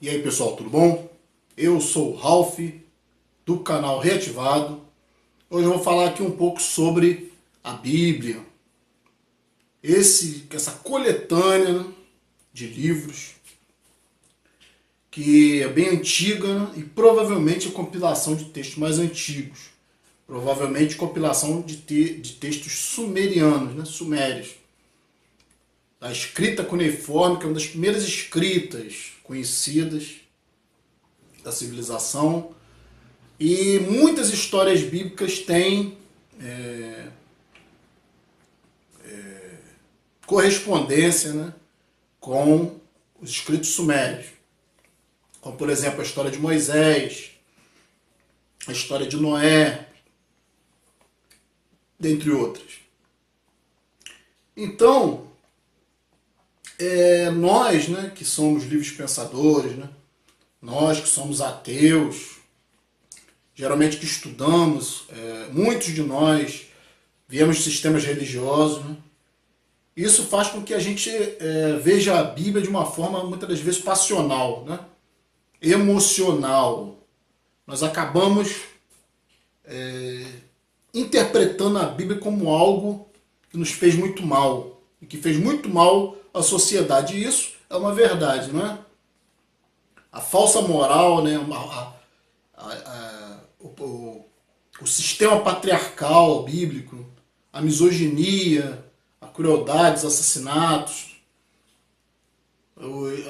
E aí pessoal, tudo bom? Eu sou o Ralph, do canal Reativado. Hoje eu vou falar aqui um pouco sobre a Bíblia. Essa coletânea, né, de livros, que é bem antiga, né, e provavelmente é compilação de textos mais antigos. Provavelmente compilação de textos sumerianos, né, sumérios. A escrita cuneiforme, que é uma das primeiras escritas conhecidas da civilização, e muitas histórias bíblicas têm correspondência, né, com os escritos sumérios, como por exemplo a história de Moisés, a história de Noé, dentre outras. Então, nós, né, que somos livres pensadores, né, nós que somos ateus, geralmente que estudamos, muitos de nós viemos de sistemas religiosos, né? Isso faz com que a gente veja a Bíblia de uma forma muitas das vezes passional, né? Emocional. Nós acabamos interpretando a Bíblia como algo que nos fez muito mal, e que fez muito mal à sociedade. E isso é uma verdade, não é? A falsa moral, né? O sistema patriarcal bíblico, a misoginia, a crueldade, os assassinatos,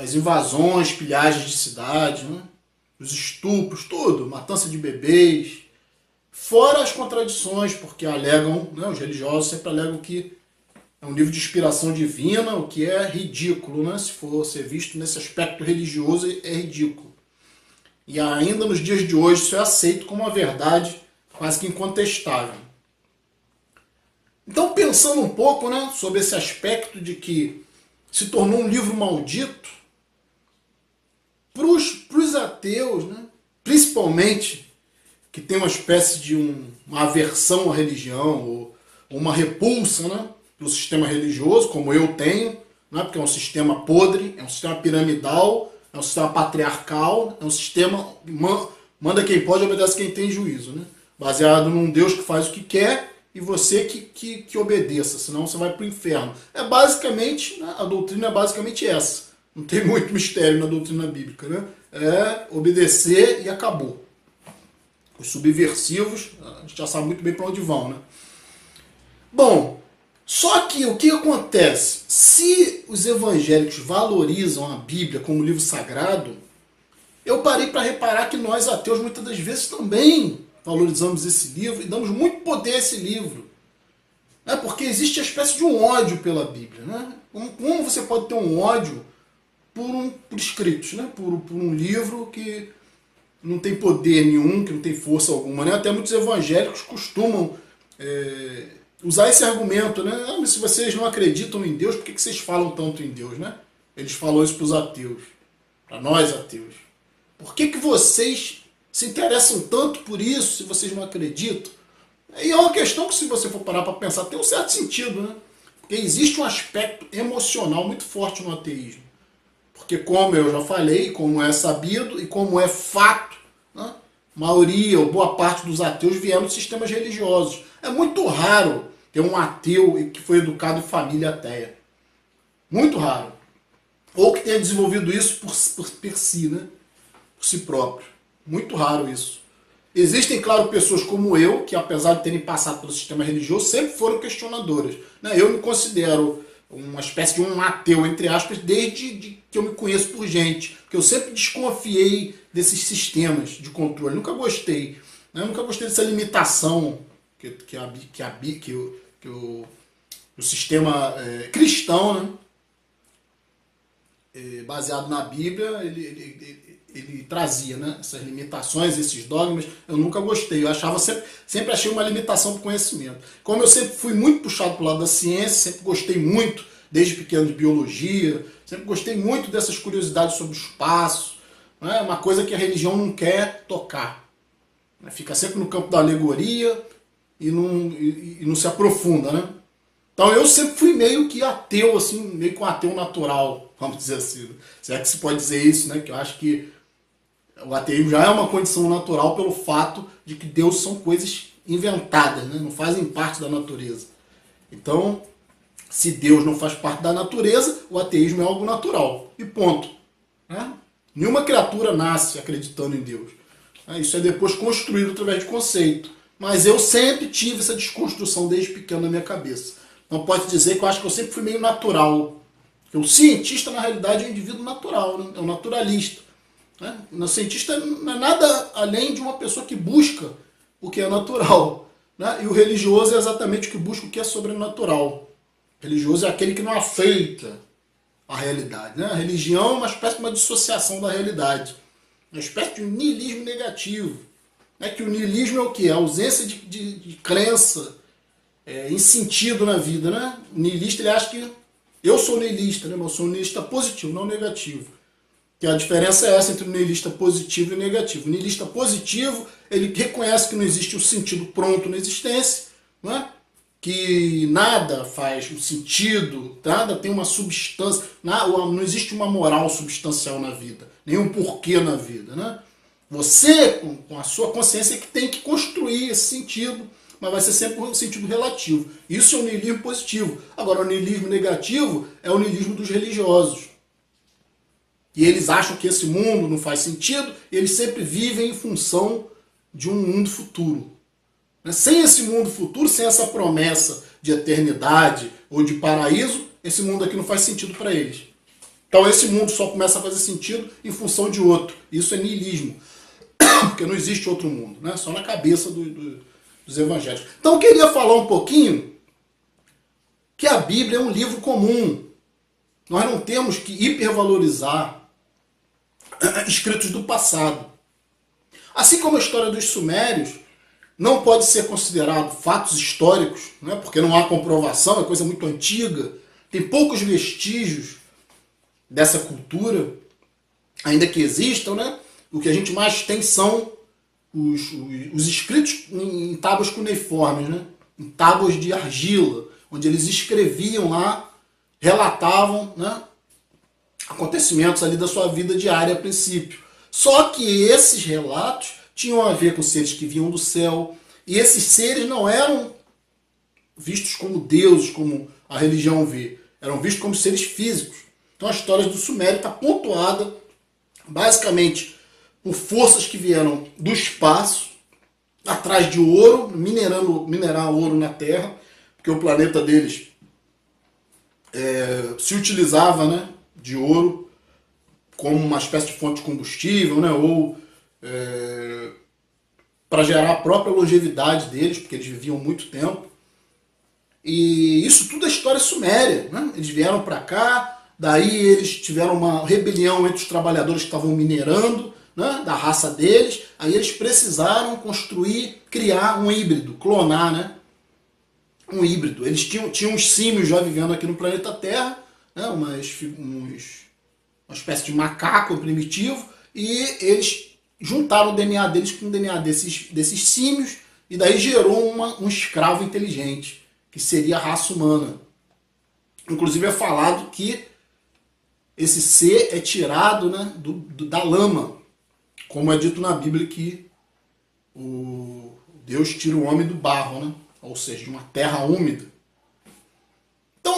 as invasões, pilhagens de cidade, né? Os estupros, tudo, matança de bebês, fora as contradições, porque alegam, né, os religiosos sempre alegam que é um livro de inspiração divina, o que é ridículo, né? Se for ser visto nesse aspecto religioso, é ridículo. E ainda nos dias de hoje isso é aceito como uma verdade quase que incontestável. Então, pensando um pouco, né, sobre esse aspecto de que se tornou um livro maldito, para os ateus, né, principalmente, que tem uma espécie de uma aversão à religião, ou uma repulsa, né, pelo sistema religioso, como eu tenho, né, porque é um sistema podre, é um sistema piramidal, é um sistema patriarcal, é um sistema manda quem pode, obedece quem tem juízo, né? Baseado num Deus que faz o que quer e você que obedeça, senão você vai para o inferno. É basicamente, né, a doutrina é basicamente essa. Não tem muito mistério na doutrina bíblica, né? É obedecer e acabou. Os subversivos, a gente já sabe muito bem para onde vão, né? Bom, só que o que acontece? Se os evangélicos valorizam a Bíblia como livro sagrado, eu parei para reparar que nós ateus muitas das vezes também valorizamos esse livro e damos muito poder a esse livro. Né? Porque existe a espécie de um ódio pela Bíblia. Né? Como você pode ter um ódio por escritos, né? por um livro que não tem poder nenhum, que não tem força alguma. Né? Até muitos evangélicos costumam usar esse argumento, né? Ah, mas se vocês não acreditam em Deus, por que vocês falam tanto em Deus, né? Eles falam isso para os ateus, para nós ateus. Por que vocês se interessam tanto por isso, se vocês não acreditam? E é uma questão que, se você for parar para pensar, tem um certo sentido, né? Porque existe um aspecto emocional muito forte no ateísmo. Porque, como eu já falei, como é sabido e como é fato, né? A maioria ou boa parte dos ateus vieram de sistemas religiosos. É muito raro ter um ateu que foi educado em família ateia. Muito raro. Ou que tenha desenvolvido isso por si, né? Por si próprio. Muito raro isso. Existem, claro, pessoas como eu, que apesar de terem passado pelo sistema religioso, sempre foram questionadoras. Né? Eu me considero uma espécie de um ateu, entre aspas, desde que eu me conheço por gente. Porque eu sempre desconfiei desses sistemas de controle. Nunca gostei. Né? Nunca gostei dessa limitação que o sistema cristão, né? Baseado na Bíblia, ele trazia, né, essas limitações, esses dogmas. Eu nunca gostei. Eu achava sempre achei uma limitação para o conhecimento. Como eu sempre fui muito puxado para o lado da ciência, sempre gostei muito, desde pequeno, de biologia, sempre gostei muito dessas curiosidades sobre o espaço, né, uma coisa que a religião não quer tocar. Fica sempre no campo da alegoria e não se aprofunda, né? Então eu sempre fui meio que ateu, assim, meio que um ateu natural, vamos dizer assim. Se é que se pode dizer isso, né? Que eu acho que o ateísmo já é uma condição natural pelo fato de que Deus são coisas inventadas, né? Não fazem parte da natureza. Então, se Deus não faz parte da natureza, o ateísmo é algo natural. E ponto. Né? Nenhuma criatura nasce acreditando em Deus. Isso é depois construído através de conceito. Mas eu sempre tive essa desconstrução desde pequeno na minha cabeça. Não pode dizer que eu acho que eu sempre fui meio natural. O cientista, na realidade, é um indivíduo natural, né? É um naturalista. Né? O cientista não é nada além de uma pessoa que busca o que é natural. Né? E o religioso é exatamente o que busca o que é sobrenatural. O religioso é aquele que não aceita a realidade. Né? A religião é uma espécie de uma dissociação da realidade. Uma espécie de um niilismo negativo. Né? Que o niilismo é o quê? A ausência de crença em sentido na vida. Né? O niilista, ele acha que eu sou niilista, né? Mas eu sou um niilista positivo, não negativo. Que a diferença é essa entre o niilista positivo e negativo. O niilista positivo, ele reconhece que não existe um sentido pronto na existência, né? Que nada faz um sentido, nada tem uma substância, não existe uma moral substancial na vida, nenhum porquê na vida. Né? Você, com a sua consciência, é que tem que construir esse sentido, mas vai ser sempre um sentido relativo. Isso é o niilismo positivo. Agora, o niilismo negativo é o niilismo dos religiosos. E eles acham que esse mundo não faz sentido, e eles sempre vivem em função de um mundo futuro. Sem esse mundo futuro, sem essa promessa de eternidade ou de paraíso, esse mundo aqui não faz sentido para eles. Então esse mundo só começa a fazer sentido em função de outro. Isso é niilismo, porque não existe outro mundo, né? Só na cabeça dos evangélicos. Então eu queria falar um pouquinho que a Bíblia é um livro comum. Nós não temos que hipervalorizar escritos do passado. Assim como a história dos sumérios não pode ser considerado fatos históricos, né, porque não há comprovação, é coisa muito antiga, tem poucos vestígios dessa cultura, ainda que existam, né? O que a gente mais tem são os escritos em tábuas cuneiformes, né? Em tábuas de argila, onde eles escreviam lá, relatavam, né, acontecimentos ali da sua vida diária a princípio. Só que esses relatos tinham a ver com seres que vinham do céu, e esses seres não eram vistos como deuses, como a religião vê, eram vistos como seres físicos. Então a história do Sumério está pontuada basicamente por forças que vieram do espaço, atrás de ouro, minerar ouro na Terra, porque o planeta deles se utilizava, né, de ouro como uma espécie de fonte de combustível, né, ou para gerar a própria longevidade deles, porque eles viviam muito tempo. E isso tudo é história suméria. Né? Eles vieram para cá, daí eles tiveram uma rebelião entre os trabalhadores que estavam minerando, né, da raça deles, aí eles precisaram construir, criar um híbrido, clonar, né? Um híbrido. Eles tinham uns símios já vivendo aqui no planeta Terra, né, uma espécie de macaco primitivo, e eles juntaram o DNA deles com o DNA desses símios, e daí gerou um escravo inteligente, que seria a raça humana. Inclusive é falado que esse ser é tirado, né, da lama, como é dito na Bíblia que Deus tira o homem do barro, né, ou seja, de uma terra úmida. Então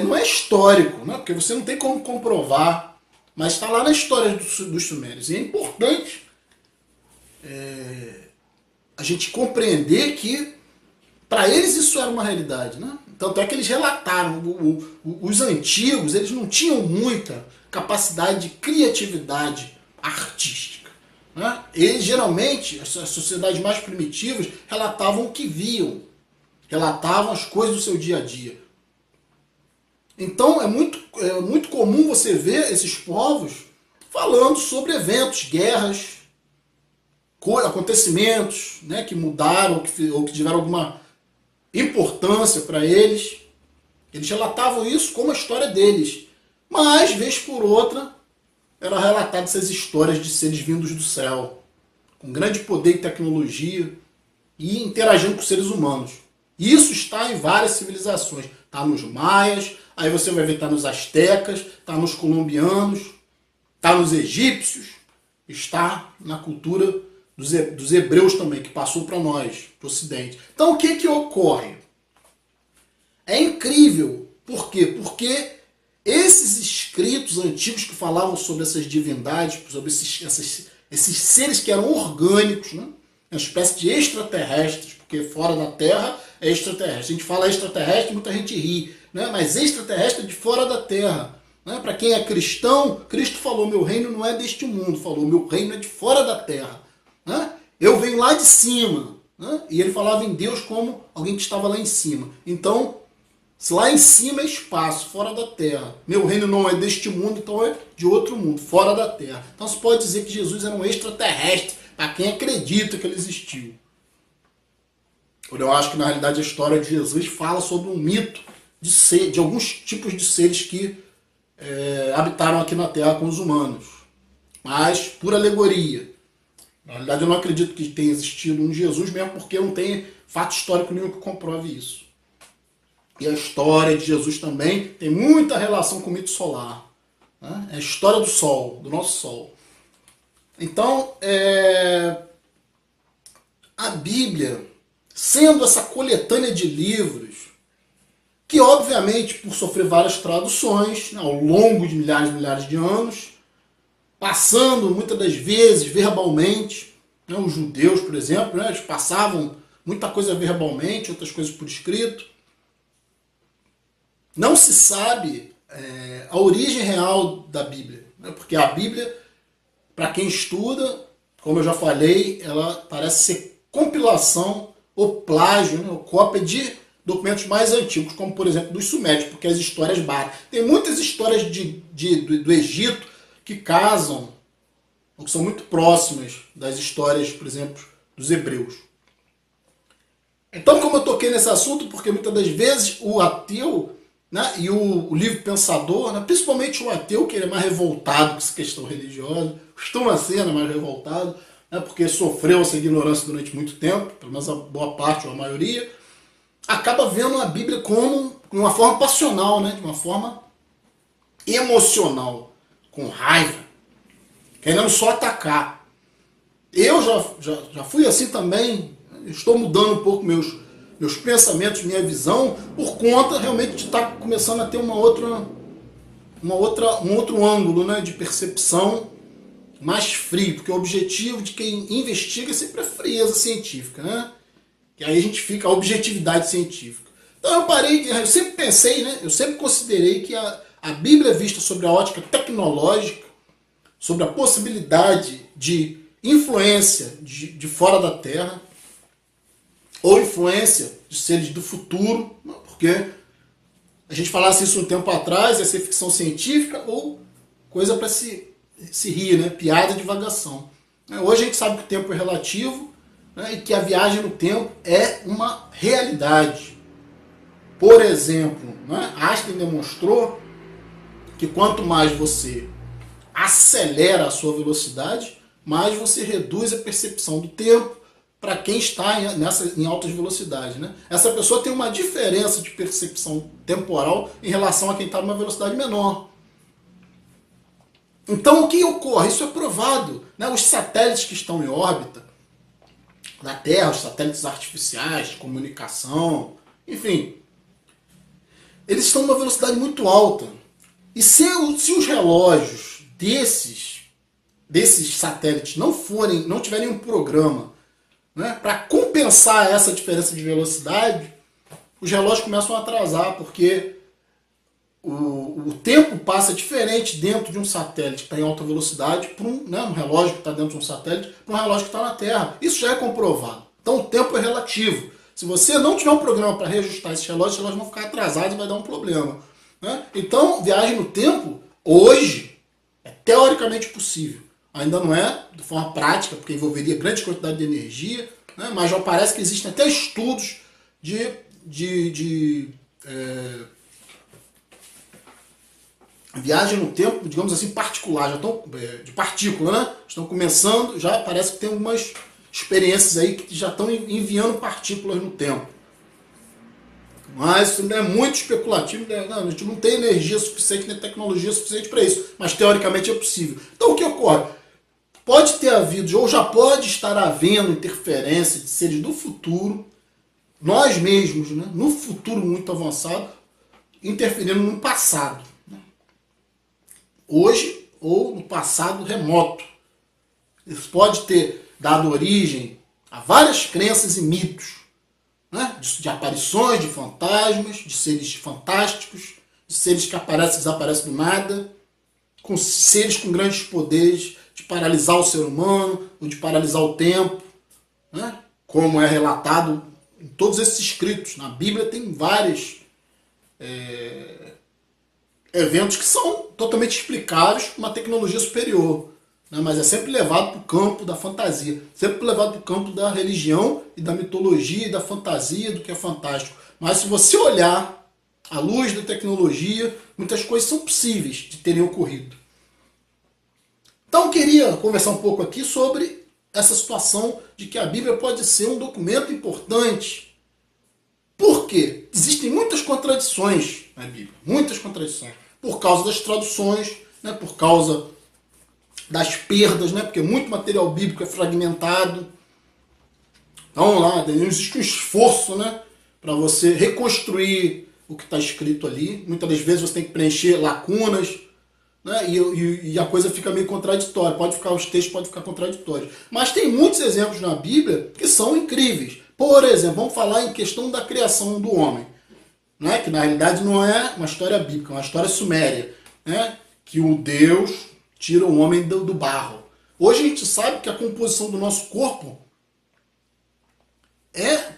não é histórico, né, porque você não tem como comprovar, mas está lá na história dos sumérios. E é importante a gente compreender que para eles isso era uma realidade. Né? Tanto é que eles relataram, os antigos eles não tinham muita capacidade de criatividade artística. Né? Eles geralmente, as sociedades mais primitivas, relatavam o que viam, relatavam as coisas do seu dia a dia. Então é muito comum você ver esses povos falando sobre eventos, guerras, acontecimentos, né, que mudaram ou que tiveram alguma importância para eles. Eles relatavam isso como a história deles. Mas, vez por outra, eram relatadas essas histórias de seres vindos do céu, com grande poder e tecnologia, e interagindo com seres humanos. Isso está em várias civilizações. Está nos maias, aí você vai ver, está nos astecas, está nos colombianos, está nos egípcios, está na cultura dos hebreus também, que passou para nós, para o Ocidente. Então o que ocorre? É incrível. Por quê? Porque esses escritos antigos que falavam sobre essas divindades, sobre esses seres que eram orgânicos, né? Uma espécie de extraterrestres, porque fora da Terra é extraterrestre. A gente fala extraterrestre, muita gente ri, né? Mas extraterrestre é de fora da Terra. Né? Para quem é cristão, Cristo falou, meu reino não é deste mundo, falou, meu reino é de fora da Terra. Né? Eu venho lá de cima. Né? E ele falava em Deus como alguém que estava lá em cima. Então, lá em cima é espaço, fora da Terra. Meu reino não é deste mundo, então é de outro mundo, fora da Terra. Então se pode dizer que Jesus era um extraterrestre, para quem acredita que ele existiu. Eu acho que na realidade a história de Jesus fala sobre um mito de alguns tipos de seres que habitaram aqui na Terra com os humanos. Mas por alegoria. Na realidade eu não acredito que tenha existido um Jesus, mesmo porque não tem fato histórico nenhum que comprove isso. E a história de Jesus também tem muita relação com o mito solar. Né? É a história do Sol, do nosso Sol. Então, a Bíblia, sendo essa coletânea de livros, que obviamente, por sofrer várias traduções, né, ao longo de milhares e milhares de anos, passando muitas das vezes verbalmente, né, os judeus, por exemplo, né, eles passavam muita coisa verbalmente, outras coisas por escrito. Não se sabe a origem real da Bíblia, né? Porque a Bíblia, para quem estuda, como eu já falei, ela parece ser compilação ou plágio, né? Ou cópia de documentos mais antigos, como por exemplo dos sumérios, porque as histórias batem. Tem muitas histórias do Egito que casam, ou que são muito próximas das histórias, por exemplo, dos hebreus. Então, como eu toquei nesse assunto, porque muitas das vezes o ateu, né, e o livre pensador, né, principalmente o ateu, que ele é mais revoltado com essa questão religiosa, costuma ser, né, mais revoltado, né, porque sofreu essa ignorância durante muito tempo, pelo menos a boa parte ou a maioria, acaba vendo a Bíblia como de uma forma passional, né, de uma forma emocional, com raiva, querendo só atacar. Eu já fui assim também, estou mudando um pouco meus pensamentos, minha visão, por conta realmente de estar começando a ter um outro ângulo, né, de percepção mais frio, porque o objetivo de quem investiga sempre é frieza científica, né? Que aí a gente fica a objetividade científica. Então eu sempre pensei, né, eu sempre considerei que a Bíblia vista sobre a ótica tecnológica, sobre a possibilidade de influência de fora da Terra, ou influência de seres do futuro, porque a gente falasse isso um tempo atrás, ia ser ficção científica ou coisa para se rir, né? Piada de divagação. Hoje a gente sabe que o tempo é relativo, né? E que a viagem no tempo é uma realidade. Por exemplo, né? Einstein demonstrou que quanto mais você acelera a sua velocidade, mais você reduz a percepção do tempo para quem está em altas velocidades. Né? Essa pessoa tem uma diferença de percepção temporal em relação a quem está numa velocidade menor. Então o que ocorre? Isso é provado. Né? Os satélites que estão em órbita da Terra, os satélites artificiais de comunicação, enfim, eles estão numa velocidade muito alta. E se os relógios desses satélites não tiverem um programa, né, para compensar essa diferença de velocidade, os relógios começam a atrasar, porque o tempo passa diferente dentro de um satélite que está em alta velocidade para um relógio que está dentro de um satélite para um relógio que está na Terra. Isso já é comprovado. Então o tempo é relativo. Se você não tiver um programa para reajustar esses relógios vão ficar atrasados e vai dar um problema. Né? Então, viagem no tempo, hoje, é teoricamente possível. Ainda não é de forma prática, porque envolveria grande quantidade de energia, né? Mas já parece que existem até estudos de viagem no tempo, digamos assim, particular, já estão, de partícula, né? Estão começando, já parece que tem algumas experiências aí que já estão enviando partículas no tempo. Mas isso não é muito especulativo, né? Não, a gente não tem energia suficiente nem tecnologia suficiente para isso, mas teoricamente é possível. Então o que ocorre? Pode ter havido, ou já pode estar havendo interferência de seres do futuro, nós mesmos, né, no futuro muito avançado, interferindo no passado. Né? Hoje ou no passado remoto. Isso pode ter dado origem a várias crenças e mitos, né? De aparições, de fantasmas, de seres fantásticos, de seres que aparecem e desaparecem do nada, com seres com grandes poderes de paralisar o ser humano, ou de paralisar o tempo, né? Como é relatado em todos esses escritos. Na Bíblia tem vários eventos que são totalmente explicáveis com uma tecnologia superior, né? Mas é sempre levado para o campo da fantasia, sempre levado para o campo da religião e da mitologia e da fantasia, do que é fantástico. Mas se você olhar à luz da tecnologia, muitas coisas são possíveis de terem ocorrido. Então eu queria conversar um pouco aqui sobre essa situação de que a Bíblia pode ser um documento importante. Por quê? Existem muitas contradições na Bíblia, muitas contradições. Por causa das traduções, né? Por causa das perdas, né? Porque muito material bíblico é fragmentado. Então lá, não existe um esforço, né? Para você reconstruir o que está escrito ali. Muitas das vezes você tem que preencher lacunas, né? E a coisa fica meio contraditória. Os textos podem ficar contraditórios. Mas tem muitos exemplos na Bíblia que são incríveis. Por exemplo, vamos falar em questão da criação do homem, né? Que na realidade não é uma história bíblica, é uma história suméria, né? Que o Deus tira o homem do barro. Hoje a gente sabe que a composição do nosso corpo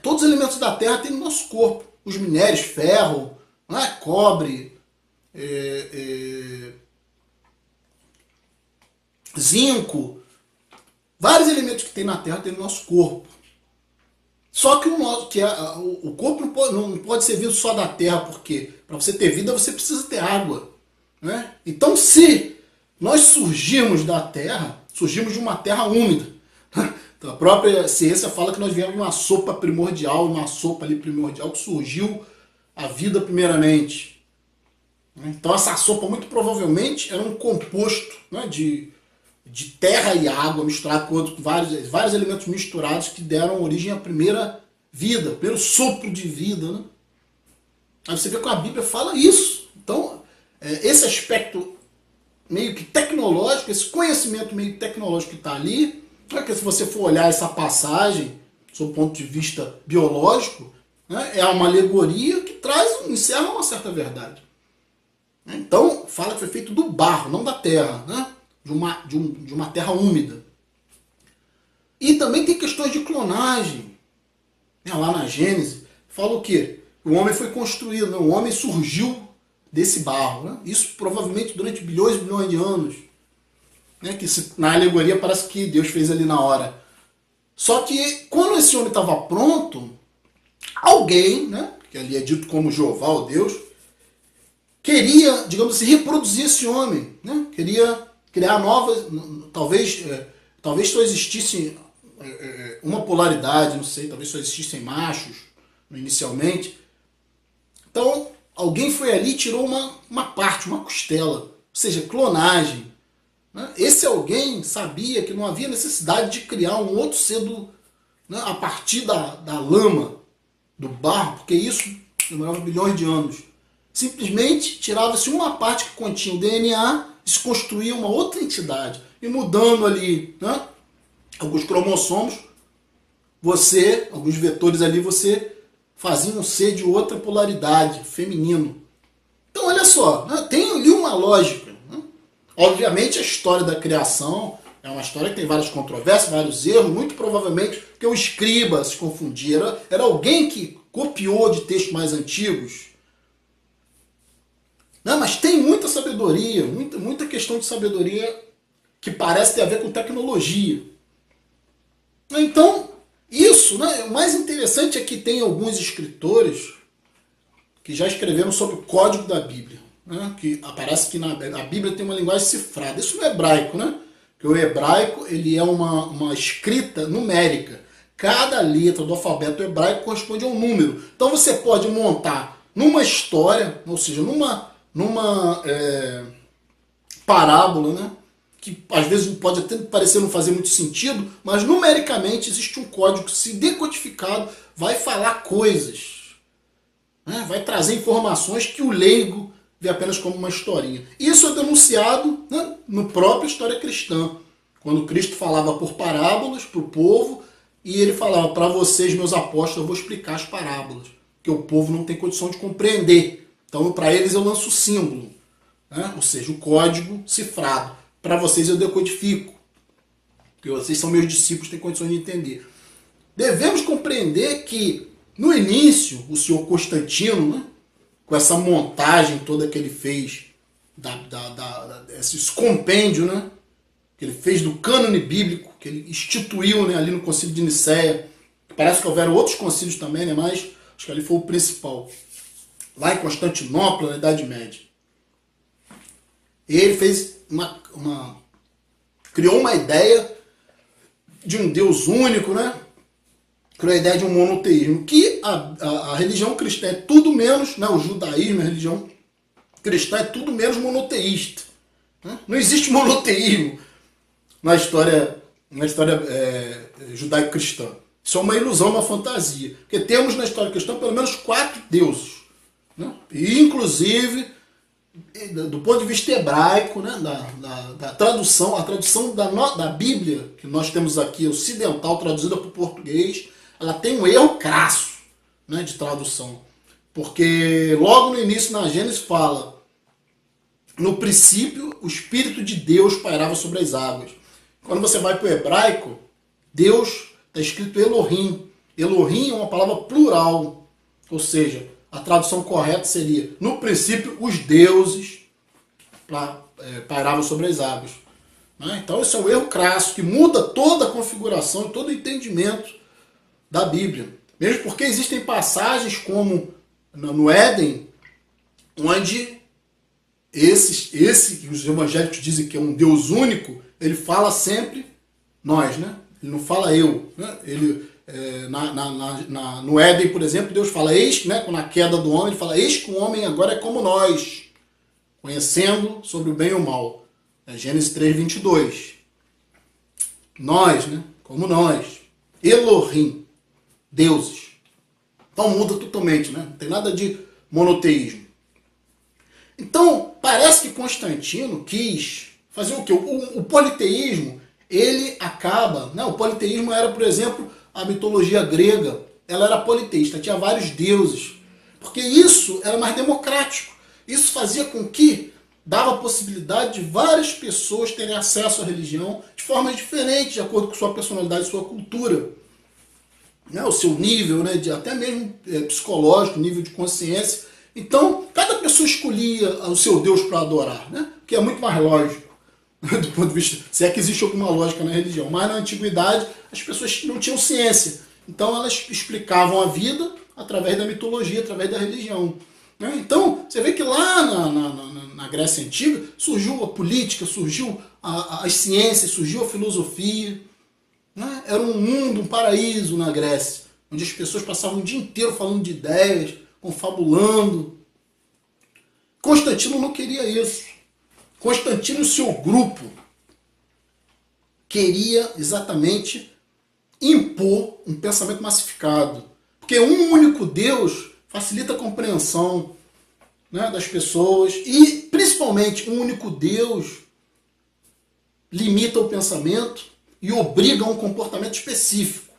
todos os elementos da Terra tem no nosso corpo. Os minérios, ferro, né? Cobre, zinco, vários elementos que tem na Terra tem no nosso corpo. Só que o corpo não pode ser vindo só da Terra, porque para você ter vida você precisa ter água, né? Então se nós surgimos da Terra, surgimos de uma terra úmida. Então, a própria ciência fala que nós viemos de uma sopa primordial, que surgiu a vida primeiramente. Então essa sopa muito provavelmente era um composto, né, de terra e água misturado com vários elementos misturados que deram origem à primeira vida, o primeiro sopro de vida. Né? Aí você vê que a Bíblia fala isso. Então, esse aspecto meio que tecnológico, esse conhecimento meio tecnológico que está ali, que se você for olhar essa passagem, sob o ponto de vista biológico, né, é uma alegoria que encerra uma certa verdade. Então, fala que foi feito do barro, não da terra, né? De uma terra úmida. E também tem questões de clonagem. Lá na Gênesis, fala o quê? O homem foi construído, né? O homem surgiu desse barro. Né? Isso provavelmente durante bilhões e bilhões de anos. Né? Que na alegoria parece que Deus fez ali na hora. Só que quando esse homem estava pronto, alguém, né? Que ali é dito como Jeová, o Deus, queria, digamos assim, reproduzir esse homem. Né? Queria criar novas, talvez só existisse uma polaridade, não sei, talvez só existissem machos inicialmente. Então, alguém foi ali e tirou uma parte, uma costela, ou seja, clonagem. Né? Esse alguém sabia que não havia necessidade de criar um outro ser né, a partir da lama, do barro, porque isso demorava bilhões de anos. Simplesmente tirava-se uma parte que continha o DNA e se construía uma outra entidade. E mudando ali, né, alguns cromossomos, alguns vetores ali, você fazia um ser de outra polaridade, feminino. Então, olha só, né, tem ali uma lógica. Né? Obviamente, a história da criação é uma história que tem várias controvérsias, vários erros, muito provavelmente porque o escriba se confundia. Era alguém que copiou de textos mais antigos. Não, mas tem muita sabedoria, muita questão de sabedoria que parece ter a ver com tecnologia. Então, isso, né, o mais interessante é que tem alguns escritores que já escreveram sobre o código da Bíblia. Né, que aparece que a Bíblia tem uma linguagem cifrada. Isso no hebraico, né? Porque o hebraico ele é uma escrita numérica. Cada letra do alfabeto hebraico corresponde a um número. Então você pode montar numa história, ou seja, numa parábola, né? Que às vezes pode até parecer não fazer muito sentido, mas numericamente existe um código que, se decodificado, vai falar coisas, né? Vai trazer informações que o leigo vê apenas como uma historinha. Isso é denunciado, né, no próprio História Cristã, quando Cristo falava por parábolas para o povo, e ele falava: para vocês, meus apóstolos, eu vou explicar as parábolas, que o povo não tem condição de compreender. Então, para eles eu lanço o símbolo, né? Ou seja, o código cifrado. Para vocês eu decodifico, porque vocês são meus discípulos, têm condições de entender. Devemos compreender que, no início, o senhor Constantino, né, com essa montagem toda que ele fez, esse compêndio, né, que ele fez do cânone bíblico, que ele instituiu, né, ali no Concílio de Nicéia. Parece que houveram outros concílios também, né, mas acho que ali foi o principal. Lá em Constantinopla, na Idade Média. Ele fez criou uma ideia de um Deus único, né? Criou a ideia de um monoteísmo, que a religião cristã é tudo menos, né? O judaísmo, a religião cristã é tudo menos monoteísta, né? Não existe monoteísmo na história judaico-cristã. Isso é uma ilusão, uma fantasia. Porque temos na história cristã pelo menos 4 deuses, né? E, inclusive, do ponto de vista hebraico, né, da tradução, a tradução da Bíblia, que nós temos aqui, ocidental, traduzida para o português, ela tem um erro crasso, né, de tradução. Porque logo no início, na Gênesis, fala: no princípio, o Espírito de Deus pairava sobre as águas. Quando você vai para o hebraico, Deus está escrito Elohim. Elohim é uma palavra plural, ou seja, a tradução correta seria: no princípio, os deuses pairavam sobre as águas. Né? Então, esse é um erro crasso, que muda toda a configuração, todo o entendimento da Bíblia. Mesmo porque existem passagens como no Éden, onde esse que os evangélicos dizem que é um Deus único, ele fala sempre nós, né? Ele não fala eu, né? No Éden, por exemplo, Deus fala: eis, né, na queda do homem, ele fala: eis que o homem agora é como nós, conhecendo sobre o bem e o mal. É Gênesis 3:22. Nós, né, como nós. Elohim, deuses. Então muda totalmente, né? Não tem nada de monoteísmo. Então, parece que Constantino quis fazer o quê? O politeísmo, ele acaba, né? O politeísmo era, por exemplo, a mitologia grega, ela era politeísta, tinha vários deuses, porque isso era mais democrático. Isso fazia com que dava a possibilidade de várias pessoas terem acesso à religião de formas diferentes, de acordo com sua personalidade e sua cultura, né? O seu nível, né, até mesmo psicológico, nível de consciência. Então, cada pessoa escolhia o seu Deus para adorar, né? Que é muito mais lógico, do ponto de vista, se é que existe alguma lógica na religião. Mas na antiguidade as pessoas não tinham ciência, então elas explicavam a vida através da mitologia, através da religião, né? Então você vê que lá na Grécia Antiga surgiu a política, surgiu as ciências, surgiu a filosofia, né? Era um mundo, um paraíso na Grécia, onde as pessoas passavam o dia inteiro falando de ideias, confabulando. Constantino não queria isso. Constantino e seu grupo queria exatamente impor um pensamento massificado. Porque um único Deus facilita a compreensão, né, das pessoas, e principalmente um único Deus limita o pensamento e obriga a um comportamento específico,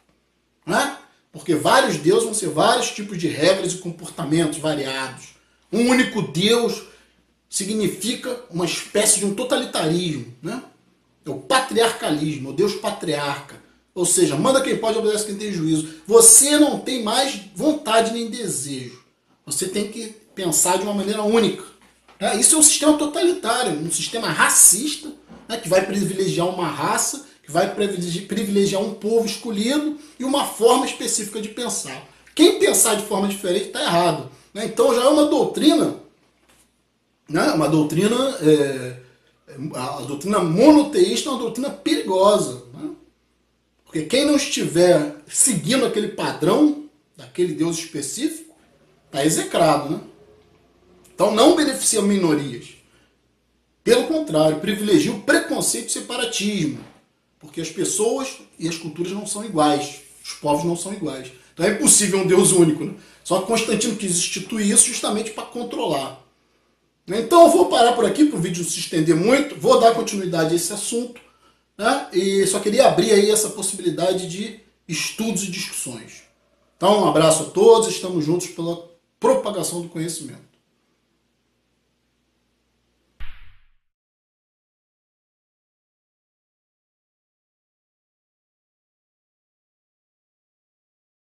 né? Porque vários deuses vão ser vários tipos de regras e comportamentos variados. Um único Deus significa uma espécie de um totalitarismo, né? É o patriarcalismo, o Deus patriarca. Ou seja, manda quem pode, obedece quem tem juízo. Você não tem mais vontade nem desejo. Você tem que pensar de uma maneira única. Isso é um sistema totalitário, um sistema racista, né, que vai privilegiar uma raça, que vai privilegiar um povo escolhido e uma forma específica de pensar. Quem pensar de forma diferente está errado, né? Então já é uma doutrina, né? Uma doutrina, a doutrina monoteísta é uma doutrina perigosa, né? Porque quem não estiver seguindo aquele padrão daquele Deus específico, está execrado, né? Então não beneficia minorias. Pelo contrário, privilegia o preconceito e o separatismo. Porque as pessoas e as culturas não são iguais. Os povos não são iguais. Então é impossível um Deus único, né? Só que Constantino quis instituir isso justamente para controlar. Então eu vou parar por aqui para o vídeo não se estender muito. Vou dar continuidade a esse assunto, né? E só queria abrir aí essa possibilidade de estudos e discussões. Então um abraço a todos. Estamos juntos pela propagação do conhecimento.